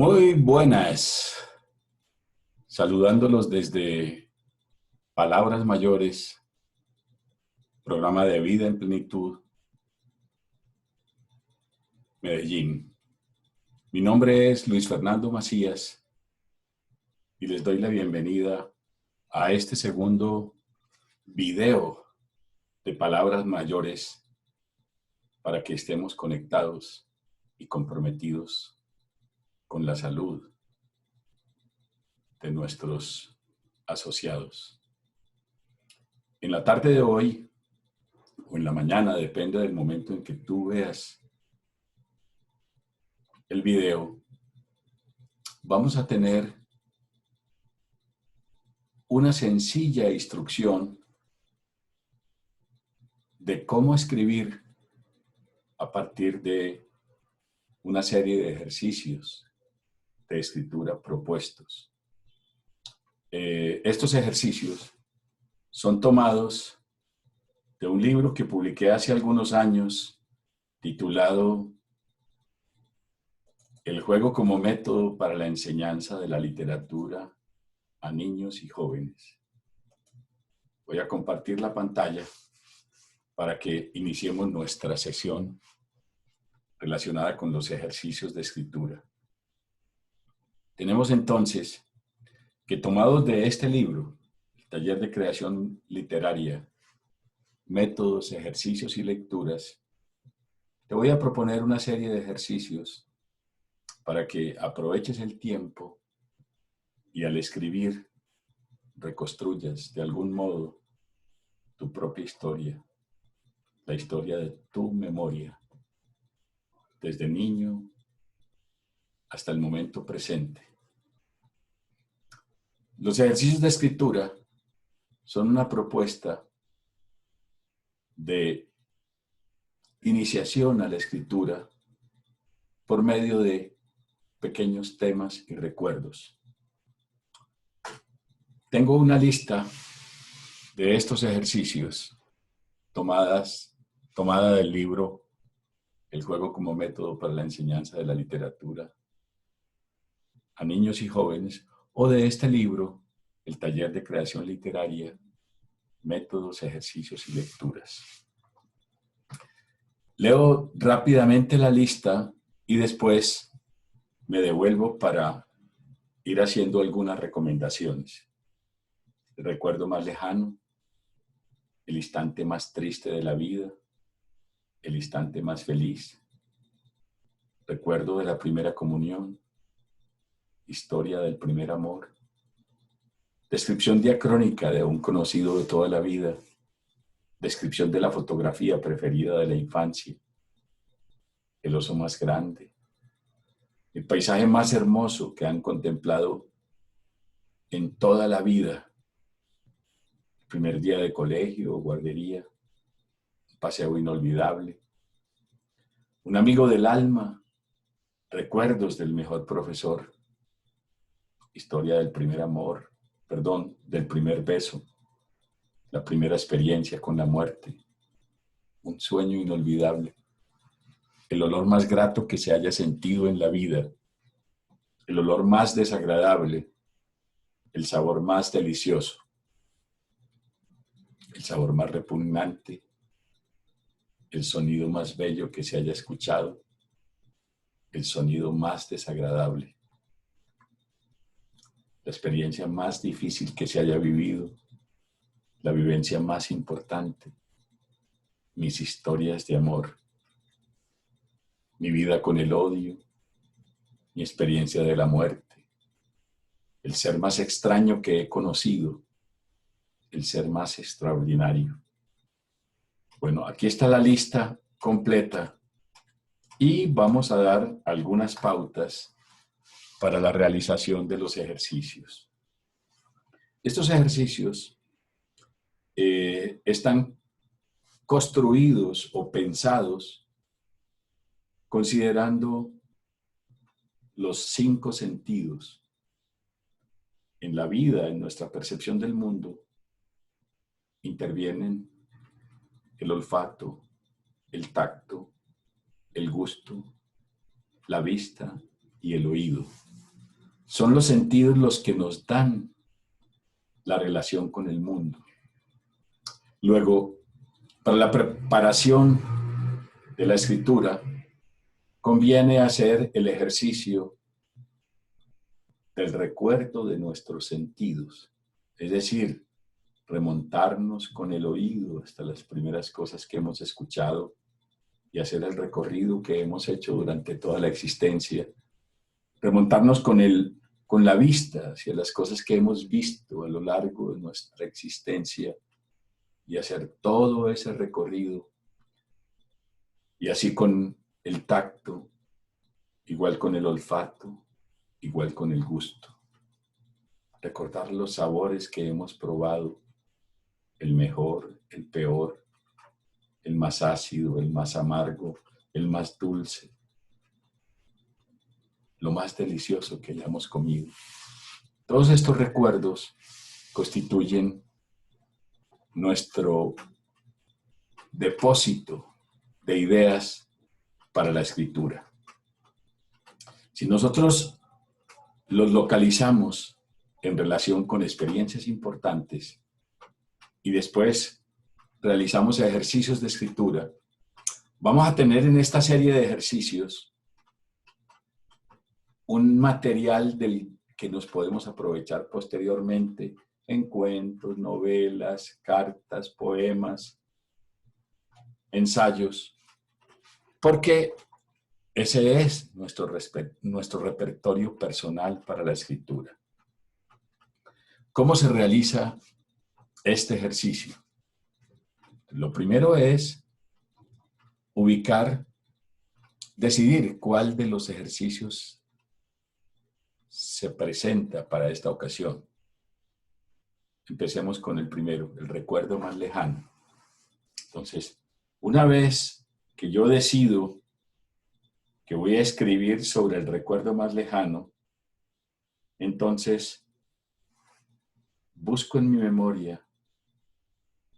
Muy buenas, saludándolos desde Palabras Mayores, programa de vida en plenitud, Medellín. Mi nombre es Luis Fernando Macías y les doy la bienvenida a este segundo video de Palabras Mayores para que estemos conectados y comprometidos con la salud de nuestros asociados. En la tarde de hoy o en la mañana, depende del momento en que tú veas el video, vamos a tener una sencilla instrucción de cómo escribir a partir de una serie de ejercicios de escritura propuestos. Estos ejercicios son tomados de un libro que publiqué hace algunos años titulado El juego como método para la enseñanza de la literatura a niños y jóvenes. Voy a compartir la pantalla para que iniciemos nuestra sesión relacionada con los ejercicios de escritura. Tenemos entonces que, tomados de este libro, el Taller de Creación Literaria, Métodos, Ejercicios y Lecturas, te voy a proponer una serie de ejercicios para que aproveches el tiempo y al escribir reconstruyas de algún modo tu propia historia, la historia de tu memoria, desde niño hasta el momento presente. Los ejercicios de escritura son una propuesta de iniciación a la escritura por medio de pequeños temas y recuerdos. Tengo una lista de estos ejercicios tomada del libro El juego como método para la enseñanza de la literatura a niños y jóvenes, o de este libro, El Taller de Creación Literaria, Métodos, Ejercicios y Lecturas. Leo rápidamente la lista y después me devuelvo para ir haciendo algunas recomendaciones. El recuerdo más lejano, el instante más triste de la vida, el instante más feliz, recuerdo de la primera comunión, historia del primer amor, descripción diacrónica de un conocido de toda la vida, descripción de la fotografía preferida de la infancia, el oso más grande, el paisaje más hermoso que han contemplado en toda la vida, el primer día de colegio o guardería, un paseo inolvidable, un amigo del alma, recuerdos del mejor profesor, historia del primer amor, del primer beso, la primera experiencia con la muerte, un sueño inolvidable, el olor más grato que se haya sentido en la vida, el olor más desagradable, el sabor más delicioso, el sabor más repugnante, el sonido más bello que se haya escuchado, el sonido más desagradable, la experiencia más difícil que se haya vivido, la vivencia más importante, mis historias de amor, mi vida con el odio, mi experiencia de la muerte, el ser más extraño que he conocido, el ser más extraordinario. Bueno, aquí está la lista completa y vamos a dar algunas pautas para la realización de los ejercicios. Estos ejercicios están construidos o pensados considerando los 5 sentidos. En la vida, en nuestra percepción del mundo, intervienen el olfato, el tacto, el gusto, la vista y el oído. Son los sentidos los que nos dan la relación con el mundo. Luego, para la preparación de la escritura, conviene hacer el ejercicio del recuerdo de nuestros sentidos, es decir, remontarnos con el oído hasta las primeras cosas que hemos escuchado y hacer el recorrido que hemos hecho durante toda la existencia, remontarnos con la vista hacia las cosas que hemos visto a lo largo de nuestra existencia y hacer todo ese recorrido, y así con el tacto, igual con el olfato, igual con el gusto. Recordar los sabores que hemos probado, el mejor, el peor, el más ácido, el más amargo, el más dulce, lo más delicioso que hayamos comido. Todos estos recuerdos constituyen nuestro depósito de ideas para la escritura. Si nosotros los localizamos en relación con experiencias importantes y después realizamos ejercicios de escritura, vamos a tener en esta serie de ejercicios un material del que nos podemos aprovechar posteriormente en cuentos, novelas, cartas, poemas, ensayos, porque ese es nuestro repertorio personal para la escritura. ¿Cómo se realiza este ejercicio? Lo primero es decidir cuál de los ejercicios se presenta para esta ocasión. Empecemos con el primero, el recuerdo más lejano. Entonces, una vez que yo decido que voy a escribir sobre el recuerdo más lejano, entonces busco en mi memoria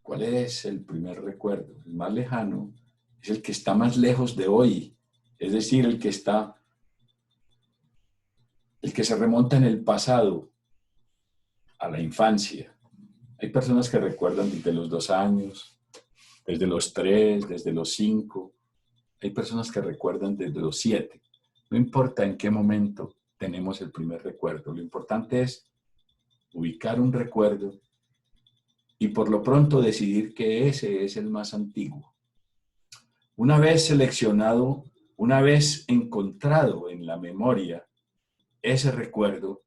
cuál es el primer recuerdo. El más lejano es el que está más lejos de hoy, es decir, el que se remonta en el pasado, a la infancia. Hay personas que recuerdan desde los 2 años, desde los 3, desde los 5. Hay personas que recuerdan desde los 7. No importa en qué momento tenemos el primer recuerdo. Lo importante es ubicar un recuerdo y por lo pronto decidir que ese es el más antiguo. Una vez seleccionado, una vez encontrado en la memoria ese recuerdo,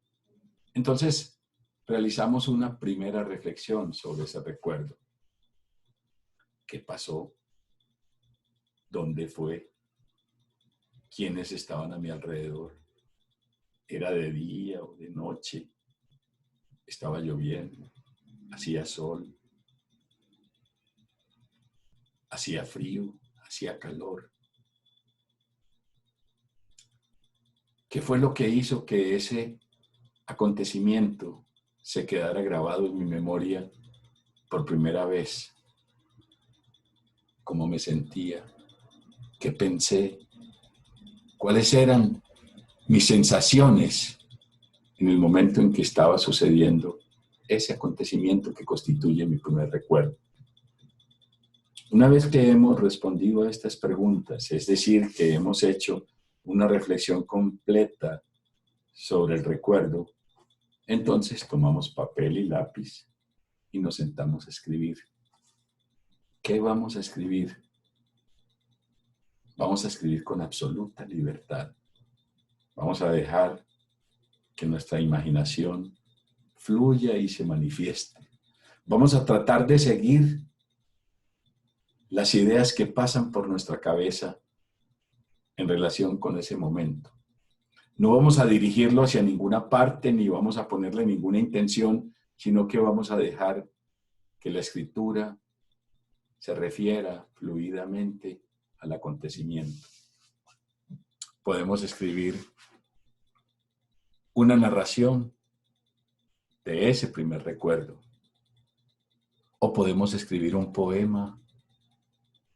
entonces realizamos una primera reflexión sobre ese recuerdo. ¿Qué pasó? ¿Dónde fue? ¿Quiénes estaban a mi alrededor? ¿Era de día o de noche? ¿Estaba lloviendo? ¿Hacía sol? ¿Hacía frío? ¿Hacía calor? ¿Qué fue lo que hizo que ese acontecimiento se quedara grabado en mi memoria por primera vez? ¿Cómo me sentía? ¿Qué pensé? ¿Cuáles eran mis sensaciones en el momento en que estaba sucediendo ese acontecimiento que constituye mi primer recuerdo? Una vez que hemos respondido a estas preguntas, es decir, que hemos hecho una reflexión completa sobre el recuerdo, entonces tomamos papel y lápiz y nos sentamos a escribir. ¿Qué vamos a escribir? Vamos a escribir con absoluta libertad. Vamos a dejar que nuestra imaginación fluya y se manifieste. Vamos a tratar de seguir las ideas que pasan por nuestra cabeza en relación con ese momento. No vamos a dirigirlo hacia ninguna parte ni vamos a ponerle ninguna intención, sino que vamos a dejar que la escritura se refiera fluidamente al acontecimiento. Podemos escribir una narración de ese primer recuerdo, o podemos escribir un poema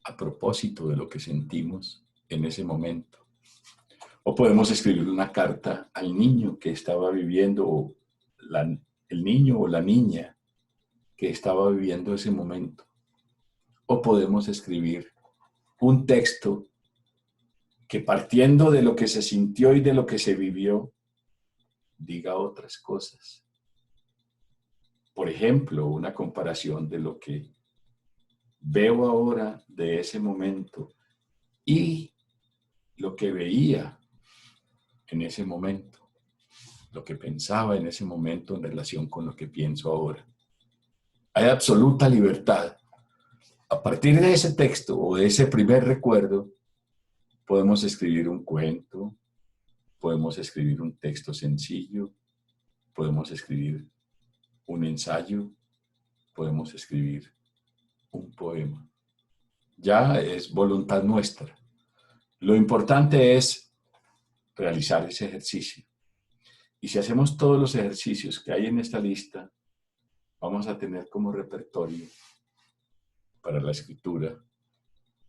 a propósito de lo que sentimos en ese momento, O podemos escribir una carta al niño que estaba viviendo, o el niño o la niña que estaba viviendo ese momento. O podemos escribir un texto que, partiendo de lo que se sintió y de lo que se vivió, diga otras cosas. Por ejemplo, una comparación de lo que veo ahora de ese momento y lo que veía en ese momento, lo que pensaba en ese momento en relación con lo que pienso ahora. Hay absoluta libertad. A partir de ese texto o de ese primer recuerdo, podemos escribir un cuento, podemos escribir un texto sencillo, podemos escribir un ensayo, podemos escribir un poema. Ya es voluntad nuestra. Lo importante es realizar ese ejercicio. Y si hacemos todos los ejercicios que hay en esta lista, vamos a tener como repertorio para la escritura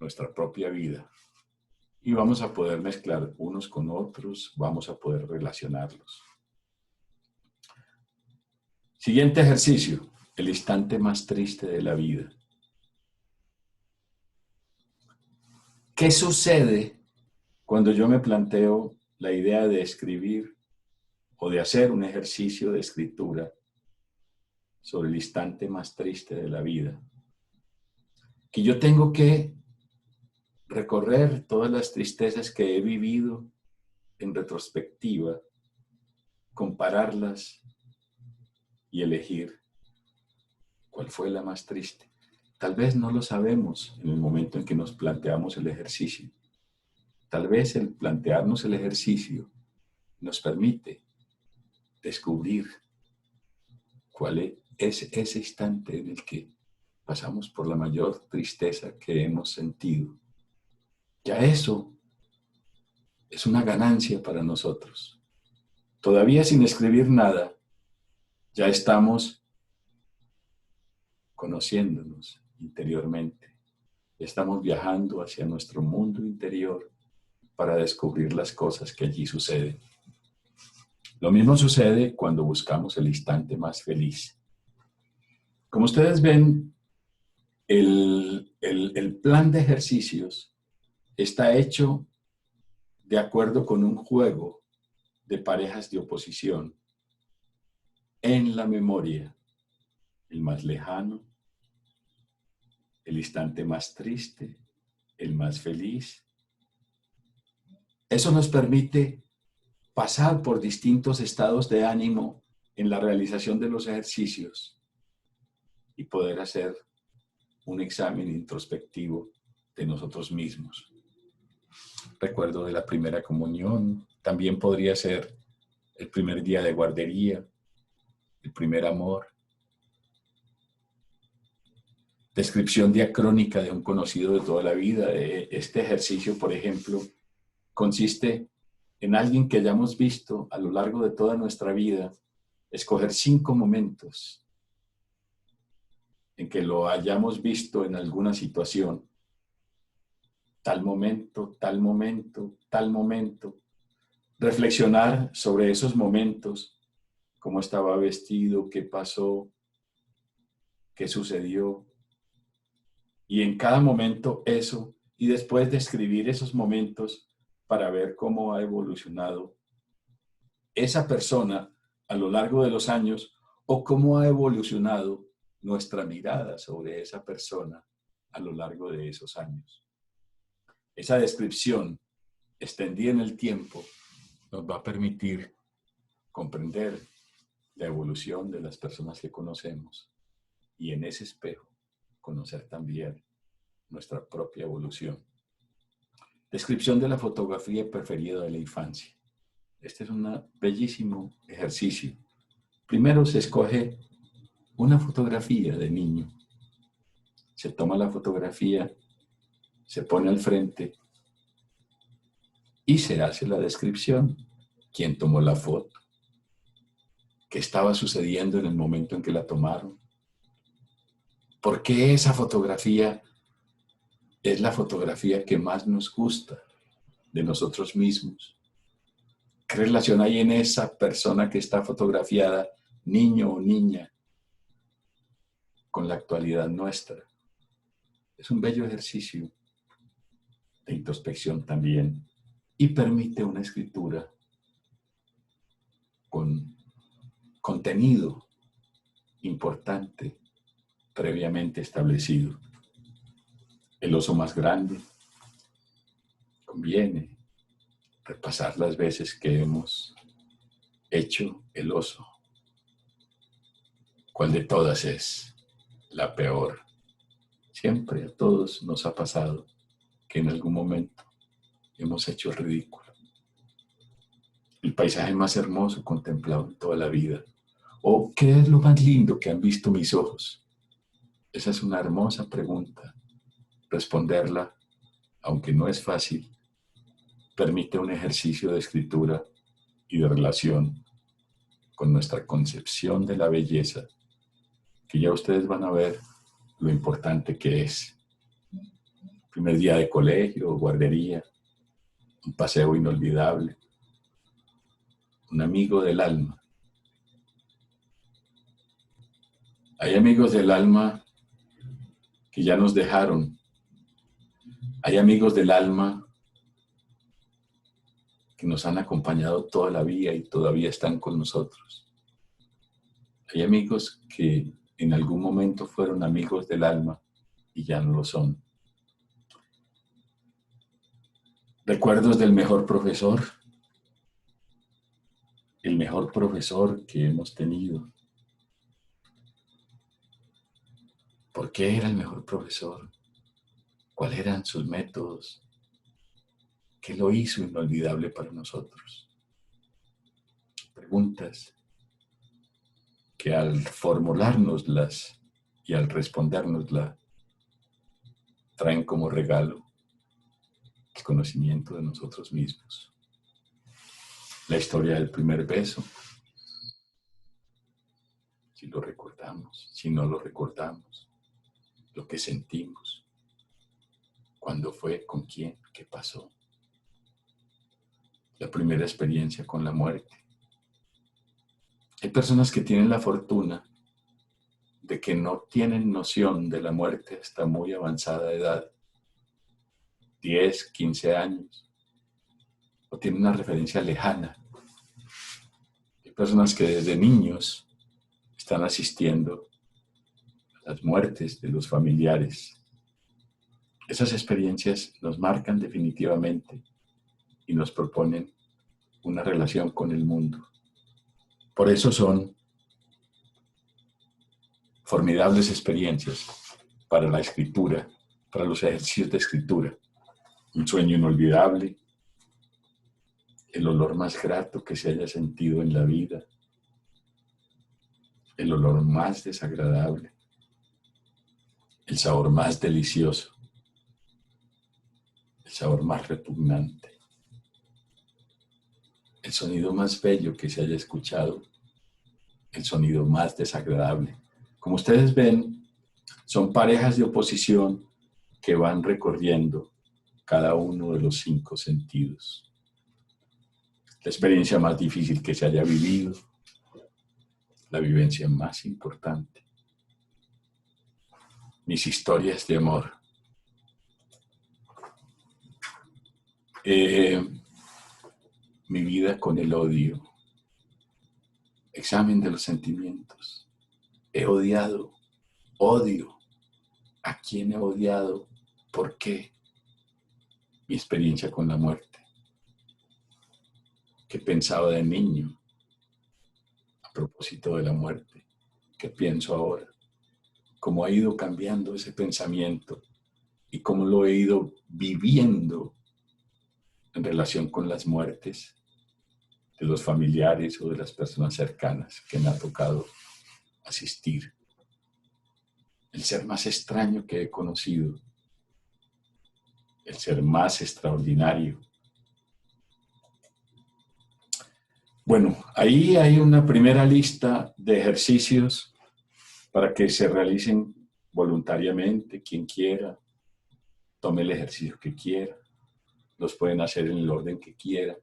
nuestra propia vida. Y vamos a poder mezclar unos con otros, vamos a poder relacionarlos. Siguiente ejercicio, el instante más triste de la vida. ¿Qué sucede cuando yo me planteo la idea de escribir o de hacer un ejercicio de escritura sobre el instante más triste de la vida? Que yo tengo que recorrer todas las tristezas que he vivido en retrospectiva, compararlas y elegir cuál fue la más triste. Tal vez no lo sabemos en el momento en que nos planteamos el ejercicio. Tal vez el plantearnos el ejercicio nos permite descubrir cuál es ese instante en el que pasamos por la mayor tristeza que hemos sentido. Ya eso es una ganancia para nosotros. Todavía sin escribir nada, ya estamos conociéndonos interiormente. Estamos viajando hacia nuestro mundo interior para descubrir las cosas que allí suceden. Lo mismo sucede cuando buscamos el instante más feliz. Como ustedes ven, el plan de ejercicios está hecho de acuerdo con un juego de parejas de oposición en la memoria, el más lejano, el instante más triste, el más feliz. Eso nos permite pasar por distintos estados de ánimo en la realización de los ejercicios y poder hacer un examen introspectivo de nosotros mismos. Recuerdo de la primera comunión, también podría ser el primer día de guardería, el primer amor. Descripción diacrónica de un conocido de toda la vida. Este ejercicio, por ejemplo, consiste en alguien que hayamos visto a lo largo de toda nuestra vida, escoger 5 momentos en que lo hayamos visto en alguna situación. Tal momento, tal momento, tal momento. Reflexionar sobre esos momentos, cómo estaba vestido, qué pasó, qué sucedió. Y en cada momento eso, y después describir esos momentos para ver cómo ha evolucionado esa persona a lo largo de los años o cómo ha evolucionado nuestra mirada sobre esa persona a lo largo de esos años. Esa descripción extendida en el tiempo nos va a permitir comprender la evolución de las personas que conocemos y en ese espejo conocer también nuestra propia evolución. Descripción de la fotografía preferida de la infancia. Este es un bellísimo ejercicio. Primero se escoge una fotografía de niño. Se toma la fotografía, se pone al frente y se hace la descripción. ¿Quién tomó la foto? ¿Qué estaba sucediendo en el momento en que la tomaron? ¿Por qué esa fotografía es la fotografía que más nos gusta de nosotros mismos? ¿Qué relación hay en esa persona que está fotografiada, niño o niña, con la actualidad nuestra? Es un bello ejercicio de introspección también y permite una escritura con contenido importante previamente establecido. El oso más grande. Conviene repasar las veces que hemos hecho el oso. ¿Cuál de todas es la peor? Siempre a todos nos ha pasado que en algún momento hemos hecho el ridículo. El paisaje más hermoso contemplado en toda la vida. ¿O qué es lo más lindo que han visto mis ojos? Esa es una hermosa pregunta. Responderla, aunque no es fácil, permite un ejercicio de escritura y de relación con nuestra concepción de la belleza, que ya ustedes van a ver lo importante que es. Primer día de colegio, guardería, un paseo inolvidable, un amigo del alma. Hay amigos del alma que ya nos dejaron. Hay amigos del alma que nos han acompañado toda la vida y todavía están con nosotros. Hay amigos que en algún momento fueron amigos del alma y ya no lo son. Recuerdos del mejor profesor, el mejor profesor que hemos tenido. ¿Por qué era el mejor profesor? ¿Cuáles eran sus métodos? ¿Qué lo hizo inolvidable para nosotros? Preguntas que al formulárnoslas y al respondérnoslas traen como regalo el conocimiento de nosotros mismos. La historia del primer beso, si lo recordamos, si no lo recordamos, lo que sentimos, cuándo fue, con quién, qué pasó. La primera experiencia con la muerte. Hay personas que tienen la fortuna de que no tienen noción de la muerte hasta muy avanzada edad, 10, 15 años, o tienen una referencia lejana. Hay personas que desde niños están asistiendo a las muertes de los familiares. Esas experiencias nos marcan definitivamente y nos proponen una relación con el mundo. Por eso son formidables experiencias para la escritura, para los ejercicios de escritura. Un sueño inolvidable, el olor más grato que se haya sentido en la vida, el olor más desagradable, el sabor más delicioso, el sabor más repugnante, el sonido más bello que se haya escuchado, el sonido más desagradable. Como ustedes ven, son parejas de oposición que van recorriendo cada uno de los 5 sentidos. La experiencia más difícil que se haya vivido, la vivencia más importante, mis historias de amor. Mi vida con el odio, examen de los sentimientos. He odiado, odio. ¿A quién he odiado? ¿Por qué? Mi experiencia con la muerte. ¿Qué pensaba de niño a propósito de la muerte? ¿Qué pienso ahora? ¿Cómo ha ido cambiando ese pensamiento? ¿Y cómo lo he ido viviendo en relación con las muertes de los familiares o de las personas cercanas que me ha tocado asistir? El ser más extraño que he conocido, el ser más extraordinario. Bueno, ahí hay una primera lista de ejercicios para que se realicen voluntariamente, quien quiera, tome el ejercicio que quiera, los pueden hacer en el orden que quiera.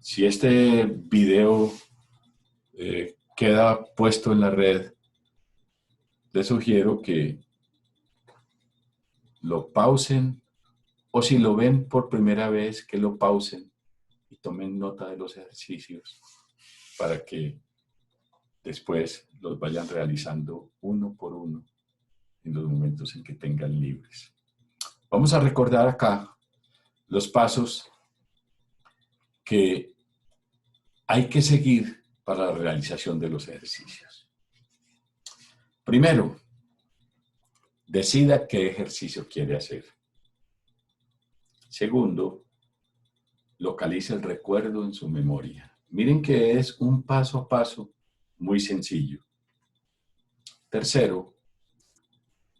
Si este video queda puesto en la red, les sugiero que lo pausen, o si lo ven por primera vez, que lo pausen y tomen nota de los ejercicios para que después los vayan realizando uno por uno en los momentos en que tengan libres. Vamos a recordar acá los pasos que hay que seguir para la realización de los ejercicios. Primero, decida qué ejercicio quiere hacer. Segundo, localice el recuerdo en su memoria. Miren que es un paso a paso muy sencillo. Tercero,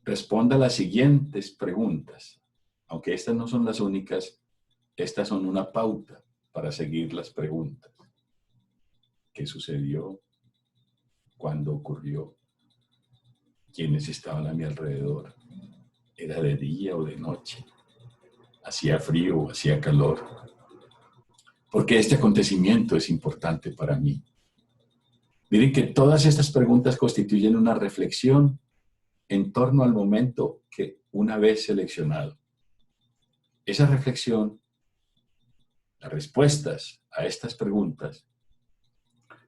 responda las siguientes preguntas. Aunque estas no son las únicas, estas son una pauta para seguir las preguntas. ¿Qué sucedió? ¿Cuándo ocurrió? ¿Quiénes estaban a mi alrededor? ¿Era de día o de noche? ¿Hacía frío o hacía calor? Porque este acontecimiento es importante para mí. Miren que todas estas preguntas constituyen una reflexión en torno al momento que una vez seleccionado. Esa reflexión, las respuestas a estas preguntas,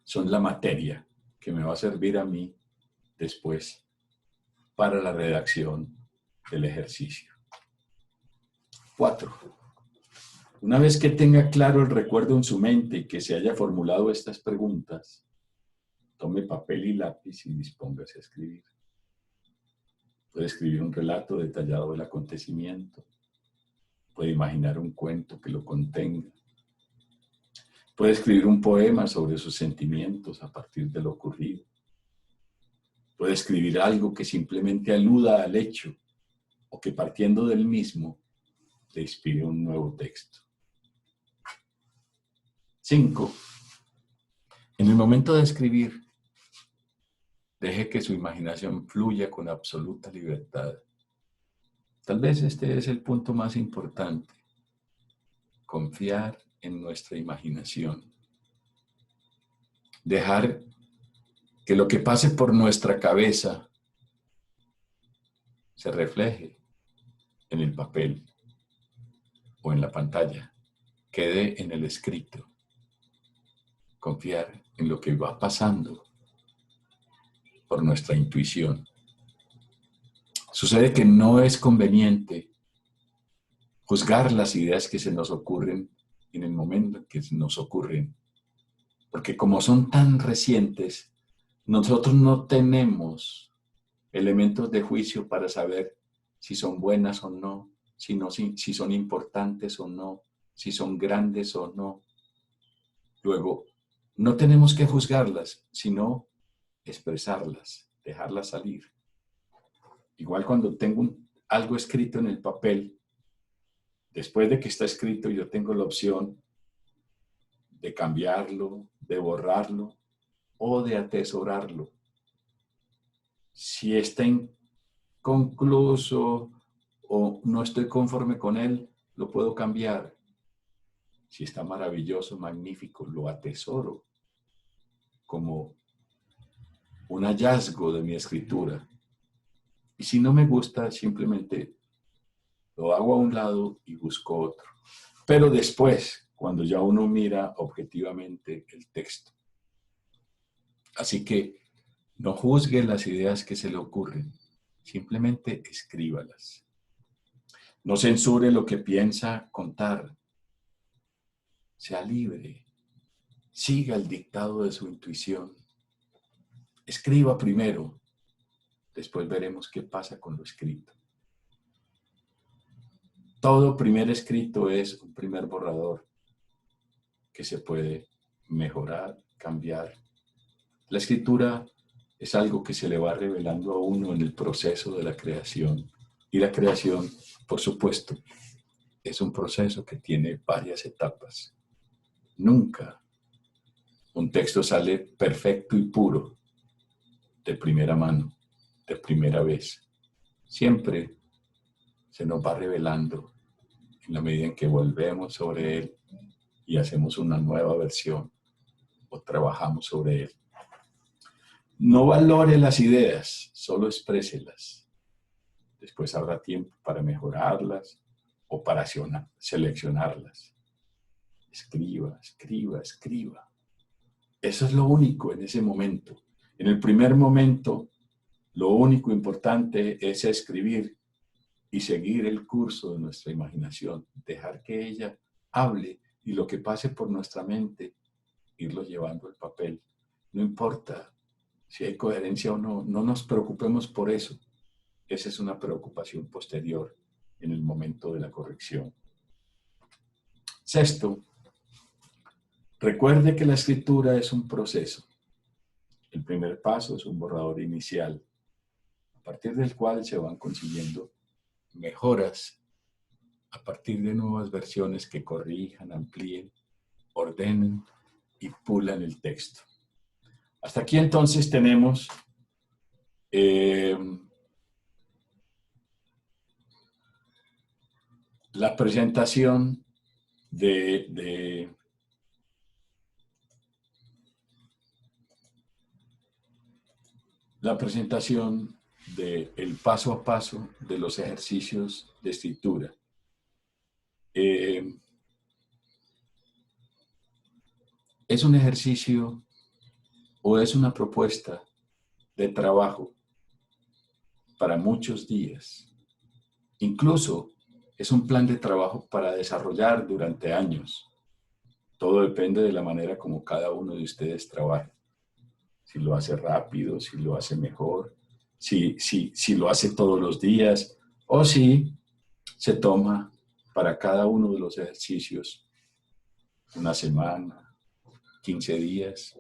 son la materia que me va a servir a mí después para la redacción del ejercicio. 4. Una vez que tenga claro el recuerdo en su mente y que se haya formulado estas preguntas, tome papel y lápiz y dispóngase a escribir. Puede escribir un relato detallado del acontecimiento. Puede imaginar un cuento que lo contenga. Puede escribir un poema sobre sus sentimientos a partir de lo ocurrido. Puede escribir algo que simplemente aluda al hecho o que partiendo del mismo le inspire un nuevo texto. 5. En el momento de escribir, deje que su imaginación fluya con absoluta libertad. Tal vez este es el punto más importante. Confiar en nuestra imaginación. Dejar que lo que pase por nuestra cabeza se refleje en el papel o en la pantalla, quede en el escrito. Confiar en lo que va pasando por nuestra intuición. Sucede que no es conveniente juzgar las ideas que se nos ocurren en el momento en que nos ocurren, porque como son tan recientes, nosotros no tenemos elementos de juicio para saber si son buenas o no, si son importantes o no, si son grandes o no. Luego, no tenemos que juzgarlas, sino expresarlas, dejarlas salir. Igual cuando tengo algo escrito en el papel, después de que está escrito yo tengo la opción de cambiarlo, de borrarlo o de atesorarlo. Si está inconcluso o no estoy conforme con él, lo puedo cambiar. Si está maravilloso, magnífico, lo atesoro como un hallazgo de mi escritura. Y si no me gusta, simplemente lo hago a un lado y busco otro. Pero después, cuando ya uno mira objetivamente el texto. Así que no juzgue las ideas que se le ocurren, simplemente escríbalas. No censure lo que piensa contar. Sea libre. Siga el dictado de su intuición. Escriba primero. Después veremos qué pasa con lo escrito. Todo primer escrito es un primer borrador que se puede mejorar, cambiar. La escritura es algo que se le va revelando a uno en el proceso de la creación. Y la creación, por supuesto, es un proceso que tiene varias etapas. Nunca un texto sale perfecto y puro de primera mano, de primera vez. Siempre se nos va revelando en la medida en que volvemos sobre él y hacemos una nueva versión o trabajamos sobre él. No valore las ideas, solo expréselas. Después habrá tiempo para mejorarlas o para seleccionarlas. Escriba, escriba, escriba. Eso es lo único en ese momento. En el primer momento, lo único importante es escribir y seguir el curso de nuestra imaginación, dejar que ella hable y lo que pase por nuestra mente, irlo llevando al papel. No importa si hay coherencia o no, no nos preocupemos por eso. Esa es una preocupación posterior en el momento de la corrección. Sexto, recuerde que la escritura es un proceso. El primer paso es un borrador inicial, a partir del cual se van consiguiendo mejoras a partir de nuevas versiones que corrijan, amplíen, ordenen y pulan el texto. Hasta aquí entonces tenemos la presentación del paso a paso de los ejercicios de escritura. Es un ejercicio o es una propuesta de trabajo para muchos días. Incluso es un plan de trabajo para desarrollar durante años. Todo depende de la manera como cada uno de ustedes trabaje. Si lo hace rápido, si lo hace mejor, si lo hace todos los días o si se toma para cada uno de los ejercicios una semana, 15 días,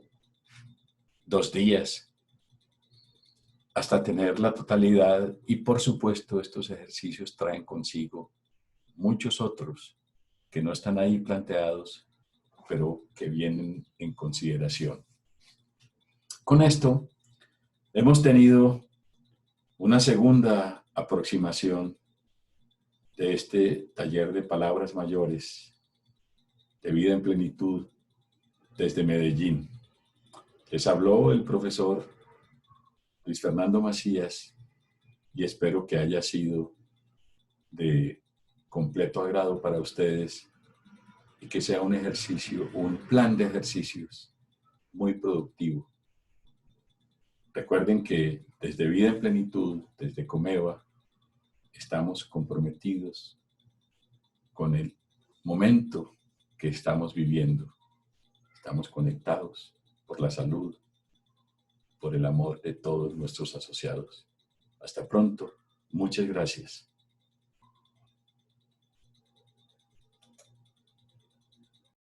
2 días, hasta tener la totalidad. Y por supuesto estos ejercicios traen consigo muchos otros que no están ahí planteados, pero que vienen en consideración. Con esto hemos tenido una segunda aproximación de este taller de palabras mayores, de vida en plenitud, desde Medellín. Les habló el profesor Luis Fernando Macías y espero que haya sido de completo agrado para ustedes y que sea un ejercicio, un plan de ejercicios muy productivo. Recuerden que desde Vida en Plenitud, desde Comeva, estamos comprometidos con el momento que estamos viviendo. Estamos conectados por la salud, por el amor de todos nuestros asociados. Hasta pronto. Muchas gracias.